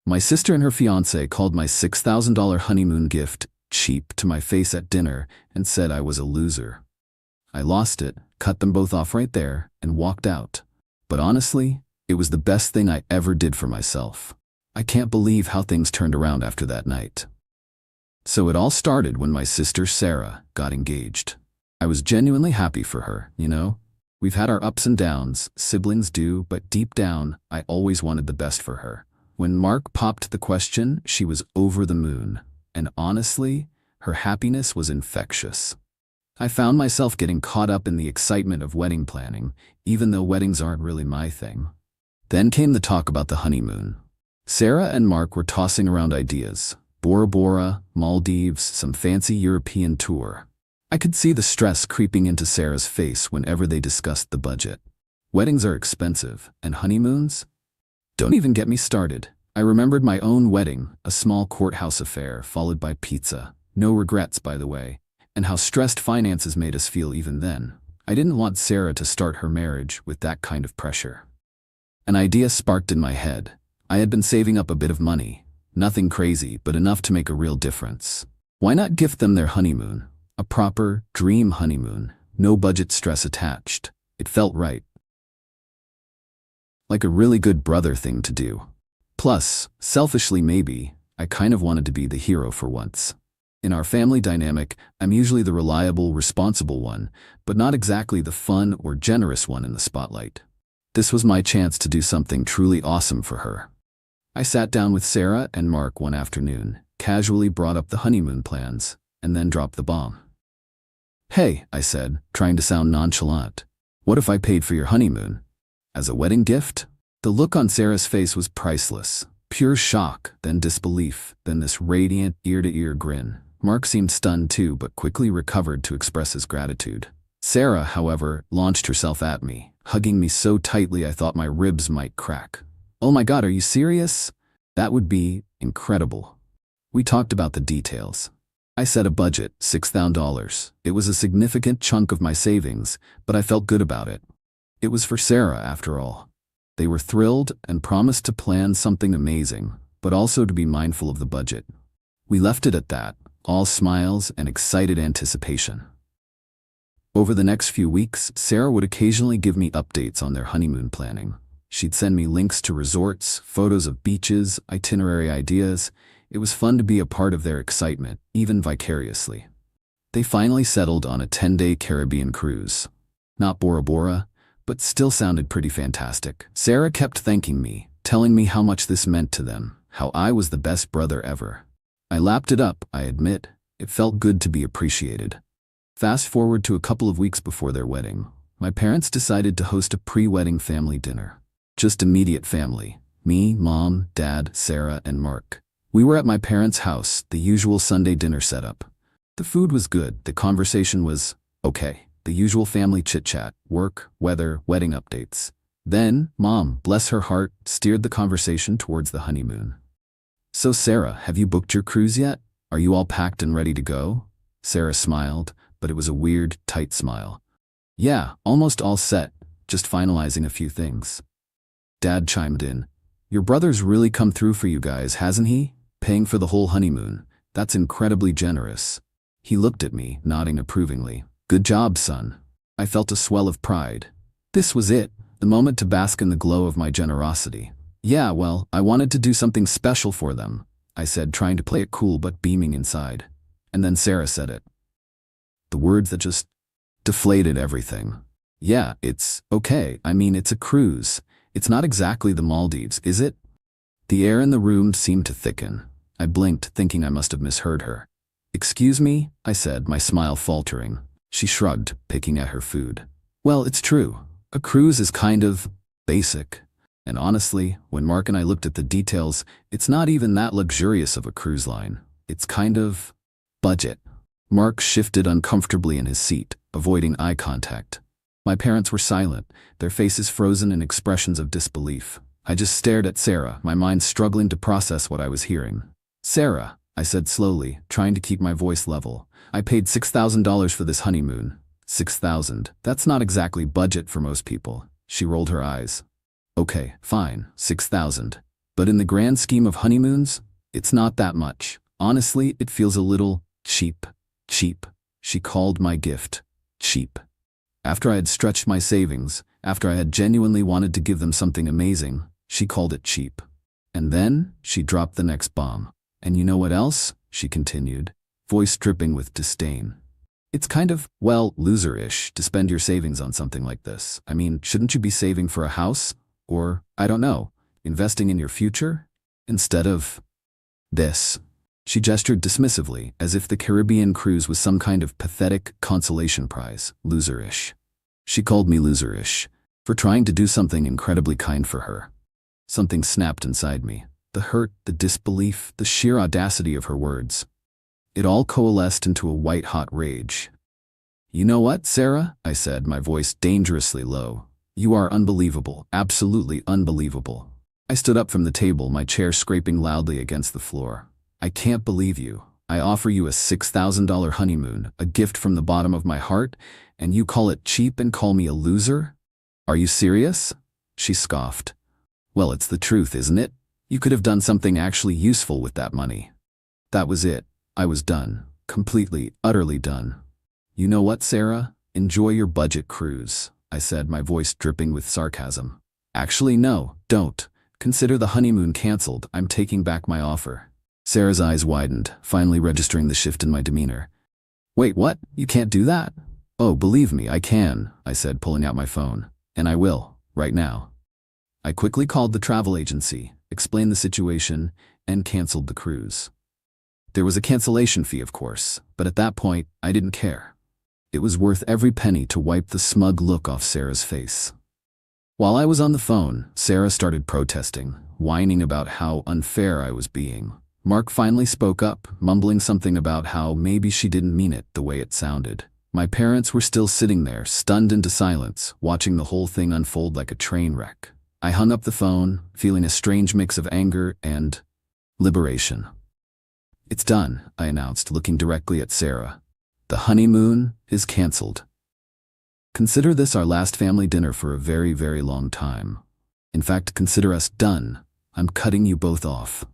My sister and her fiancé called my $6,000 honeymoon gift cheap to my face at dinner and said I was a loser. I lost it, cut them both off right there, and walked out. But honestly, it was the best thing I ever did for myself. I can't believe how things turned around after that night. So it all started when my sister Sarah got engaged. I was genuinely happy for her, you know? We've had our ups and downs, siblings do, but deep down, I always wanted the best for her. When Mark popped the question, she was over the moon. And honestly, her happiness was infectious. I found myself getting caught up in the excitement of wedding planning, even though weddings aren't really my thing. Then came the talk about the honeymoon. Sarah and Mark were tossing around ideas. Bora Bora, Maldives, some fancy European tour. I could see the stress creeping into Sarah's face whenever they discussed the budget. Weddings are expensive, and honeymoons? Don't even get me started. I remembered my own wedding, a small courthouse affair followed by pizza. No regrets, by the way. And how stressed finances made us feel even then. I didn't want Sarah to start her marriage with that kind of pressure. An idea sparked in my head. I had been saving up a bit of money. Nothing crazy, but enough to make a real difference. Why not gift them their honeymoon? A proper, dream honeymoon. No budget stress attached. It felt right. Like a really good brother thing to do. Plus, selfishly maybe, I kind of wanted to be the hero for once. In our family dynamic, I'm usually the reliable, responsible one, but not exactly the fun or generous one in the spotlight. This was my chance to do something truly awesome for her. I sat down with Sarah and Mark one afternoon, casually brought up the honeymoon plans, and then dropped the bomb. "Hey," I said, trying to sound nonchalant. "What if I paid for your honeymoon? As a wedding gift?" The look on Sarah's face was priceless. Pure shock, then disbelief, then this radiant, ear-to-ear grin. Mark seemed stunned too, but quickly recovered to express his gratitude. Sarah, however, launched herself at me, hugging me so tightly I thought my ribs might crack. "Oh my God, are you serious? That would be incredible." We talked about the details. I set a budget, $6,000. It was a significant chunk of my savings, but I felt good about it. It was for Sarah, after all. They were thrilled and promised to plan something amazing, but also to be mindful of the budget. We left it at that, all smiles and excited anticipation. Over the next few weeks, Sarah would occasionally give me updates on their honeymoon planning. She'd send me links to resorts, photos of beaches, itinerary ideas. It was fun to be a part of their excitement, even vicariously. They finally settled on a 10-day Caribbean cruise. Not Bora Bora, but still sounded pretty fantastic. Sarah kept thanking me, telling me how much this meant to them, how I was the best brother ever. I lapped it up, I admit. It felt good to be appreciated. Fast forward to a couple of weeks before their wedding. My parents decided to host a pre-wedding family dinner. Just immediate family. Me, Mom, Dad, Sarah, and Mark. We were at my parents' house, the usual Sunday dinner setup. The food was good, the conversation was okay. The usual family chit-chat, work, weather, wedding updates. Then, Mom, bless her heart, steered the conversation towards the honeymoon. "So Sarah, have you booked your cruise yet? Are you all packed and ready to go?" Sarah smiled, but it was a weird, tight smile. "Yeah, almost all set, just finalizing a few things." Dad chimed in. "Your brother's really come through for you guys, hasn't he? Paying for the whole honeymoon. That's incredibly generous." He looked at me, nodding approvingly. "Good job, son." I felt a swell of pride. This was it, the moment to bask in the glow of my generosity. "Yeah, well, I wanted to do something special for them," I said, trying to play it cool but beaming inside. And then Sarah said it. The words that just deflated everything. "Yeah, it's okay. I mean, it's a cruise. It's not exactly the Maldives, is it?" The air in the room seemed to thicken. I blinked, thinking I must have misheard her. "Excuse me?" I said, my smile faltering. She shrugged, picking at her food. "Well, it's true. A cruise is kind of basic. And honestly, when Mark and I looked at the details, it's not even that luxurious of a cruise line. It's kind of budget." Mark shifted uncomfortably in his seat, avoiding eye contact. My parents were silent, their faces frozen in expressions of disbelief. I just stared at Sarah, my mind struggling to process what I was hearing. "Sarah," I said slowly, trying to keep my voice level, "I paid $6,000 for this honeymoon." $6,000. That's not exactly budget for most people." She rolled her eyes. "Okay, fine, $6,000. But in the grand scheme of honeymoons, it's not that much. Honestly, it feels a little cheap. Cheap. She called my gift cheap. After I had stretched my savings, after I had genuinely wanted to give them something amazing, she called it cheap. And then she dropped the next bomb. And you know what else? She continued, voice dripping with disdain. It's kind of, well, loser-ish to spend your savings on something like this. I mean, shouldn't you be saving for a house? Or, I don't know, investing in your future? Instead of this. She gestured dismissively, as if the Caribbean cruise was some kind of pathetic consolation prize. Loser-ish. She called me loser-ish for trying to do something incredibly kind for her. Something snapped inside me. The hurt, the disbelief, the sheer audacity of her words. It all coalesced into a white-hot rage. You know what, Sarah? I said, my voice dangerously low. You are unbelievable, absolutely unbelievable. I stood up from the table, my chair scraping loudly against the floor. I can't believe you. I offer you a $6,000 honeymoon, a gift from the bottom of my heart, and you call it cheap and call me a loser? Are you serious? She scoffed. Well, it's the truth, isn't it? You could have done something actually useful with that money. That was it. I was done. Completely, utterly done. You know what, Sarah? Enjoy your budget cruise, I said, my voice dripping with sarcasm. Actually, no, don't. Consider the honeymoon canceled. I'm taking back my offer. Sarah's eyes widened, finally registering the shift in my demeanor. Wait, what? You can't do that? Oh, believe me, I can, I said, pulling out my phone. And I will, right now. I quickly called the travel agency, explained the situation, and canceled the cruise. There was a cancellation fee, of course, but at that point, I didn't care. It was worth every penny to wipe the smug look off Sarah's face. While I was on the phone, Sarah started protesting, whining about how unfair I was being. Mark finally spoke up, mumbling something about how maybe she didn't mean it the way it sounded. My parents were still sitting there, stunned into silence, watching the whole thing unfold like a train wreck. I hung up the phone, feeling a strange mix of anger and liberation. It's done, I announced, looking directly at Sarah. The honeymoon is canceled. Consider this our last family dinner for a very, very long time. In fact, consider us done. I'm cutting you both off.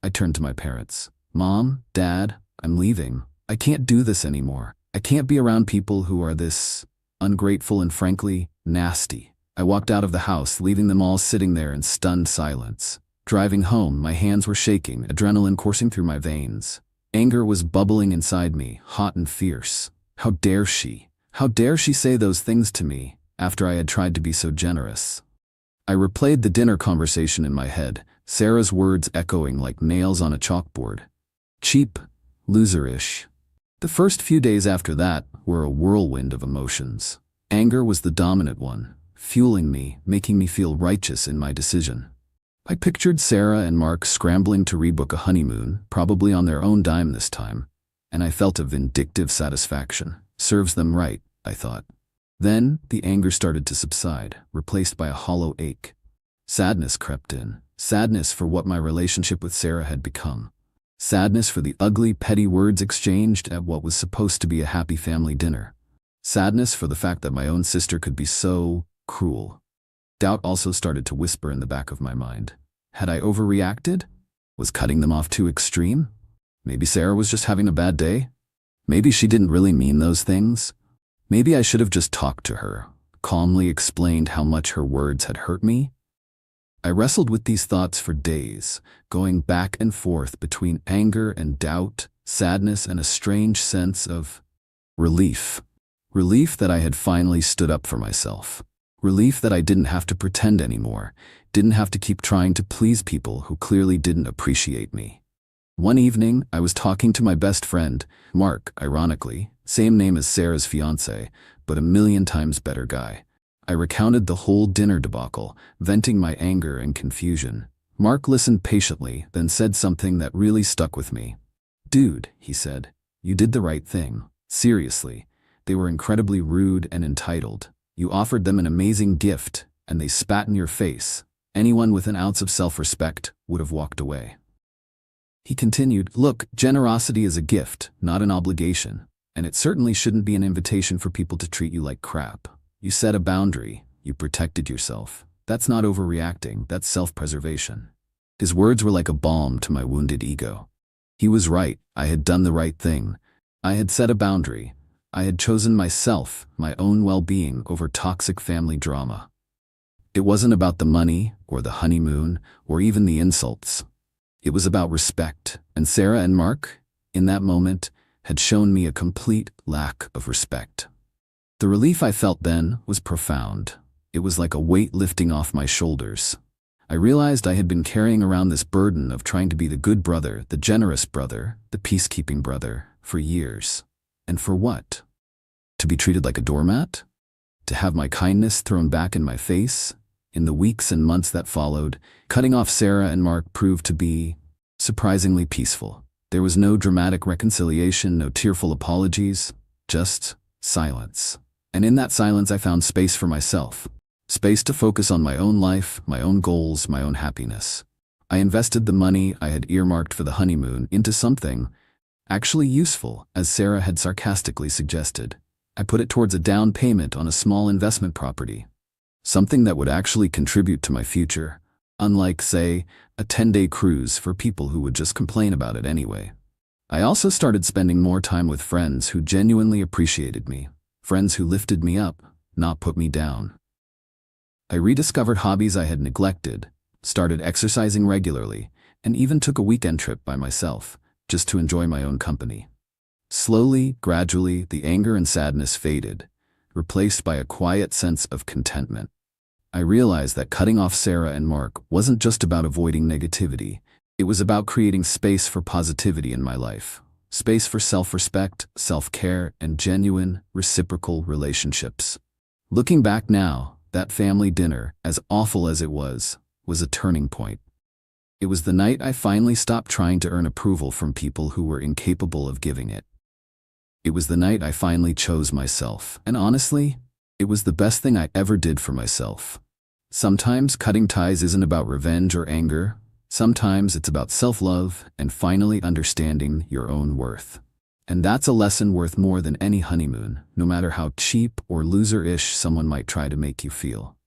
I turned to my parents. Mom, Dad, I'm leaving. I can't do this anymore. I can't be around people who are this ungrateful and frankly nasty. I walked out of the house, leaving them all sitting there in stunned silence. Driving home, my hands were shaking, adrenaline coursing through my veins. Anger was bubbling inside me, hot and fierce. How dare she? How dare she say those things to me, after I had tried to be so generous? I replayed the dinner conversation in my head, Sarah's words echoing like nails on a chalkboard. Cheap, loser-ish. The first few days after that were a whirlwind of emotions. Anger was the dominant one, fueling me, making me feel righteous in my decision. I pictured Sarah and Mark scrambling to rebook a honeymoon, probably on their own dime this time, and I felt a vindictive satisfaction. Serves them right, I thought. Then the anger started to subside, replaced by a hollow ache. Sadness crept in. Sadness for what my relationship with Sarah had become. Sadness for the ugly, petty words exchanged at what was supposed to be a happy family dinner. Sadness for the fact that my own sister could be so cruel. Doubt also started to whisper in the back of my mind. Had I overreacted? Was cutting them off too extreme? Maybe Sarah was just having a bad day? Maybe she didn't really mean those things? Maybe I should have just talked to her, calmly explained how much her words had hurt me? I wrestled with these thoughts for days, going back and forth between anger and doubt, sadness and a strange sense of relief. Relief that I had finally stood up for myself. Relief that I didn't have to pretend anymore, didn't have to keep trying to please people who clearly didn't appreciate me. One evening, I was talking to my best friend, Mark, ironically, same name as Sarah's fiancé, but a million times better guy. I recounted the whole dinner debacle, venting my anger and confusion. Mark listened patiently, then said something that really stuck with me. Dude, he said, you did the right thing. Seriously, they were incredibly rude and entitled. You offered them an amazing gift, and they spat in your face. Anyone with an ounce of self-respect would have walked away. He continued, look, generosity is a gift, not an obligation, and it certainly shouldn't be an invitation for people to treat you like crap. You set a boundary, you protected yourself. That's not overreacting, that's self-preservation. His words were like a balm to my wounded ego. He was right. I had done the right thing. I had set a boundary. I had chosen myself, my own well-being, over toxic family drama. It wasn't about the money, or the honeymoon, or even the insults. It was about respect, and Sarah and Mark, in that moment, had shown me a complete lack of respect. The relief I felt then was profound. It was like a weight lifting off my shoulders. I realized I had been carrying around this burden of trying to be the good brother, the generous brother, the peacekeeping brother, for years. And for what? To be treated like a doormat? To have my kindness thrown back in my face? In the weeks and months that followed, cutting off Sarah and Mark proved to be surprisingly peaceful. There was no dramatic reconciliation, no tearful apologies, just silence. And in that silence I found space for myself. Space to focus on my own life, my own goals, my own happiness. I invested the money I had earmarked for the honeymoon into something actually useful, as Sarah had sarcastically suggested. I put it towards a down payment on a small investment property. Something that would actually contribute to my future, unlike, say, a 10-day cruise for people who would just complain about it anyway. I also started spending more time with friends who genuinely appreciated me, friends who lifted me up, not put me down. I rediscovered hobbies I had neglected, started exercising regularly, and even took a weekend trip by myself, just to enjoy my own company. Slowly, gradually, the anger and sadness faded, replaced by a quiet sense of contentment. I realized that cutting off Sarah and Mark wasn't just about avoiding negativity. It was about creating space for positivity in my life. Space for self-respect, self-care, and genuine, reciprocal relationships. Looking back now, that family dinner, as awful as it was a turning point. It was the night I finally stopped trying to earn approval from people who were incapable of giving it. It was the night I finally chose myself, and honestly, it was the best thing I ever did for myself. Sometimes cutting ties isn't about revenge or anger. Sometimes it's about self-love and finally understanding your own worth. And that's a lesson worth more than any honeymoon, no matter how cheap or loser-ish someone might try to make you feel.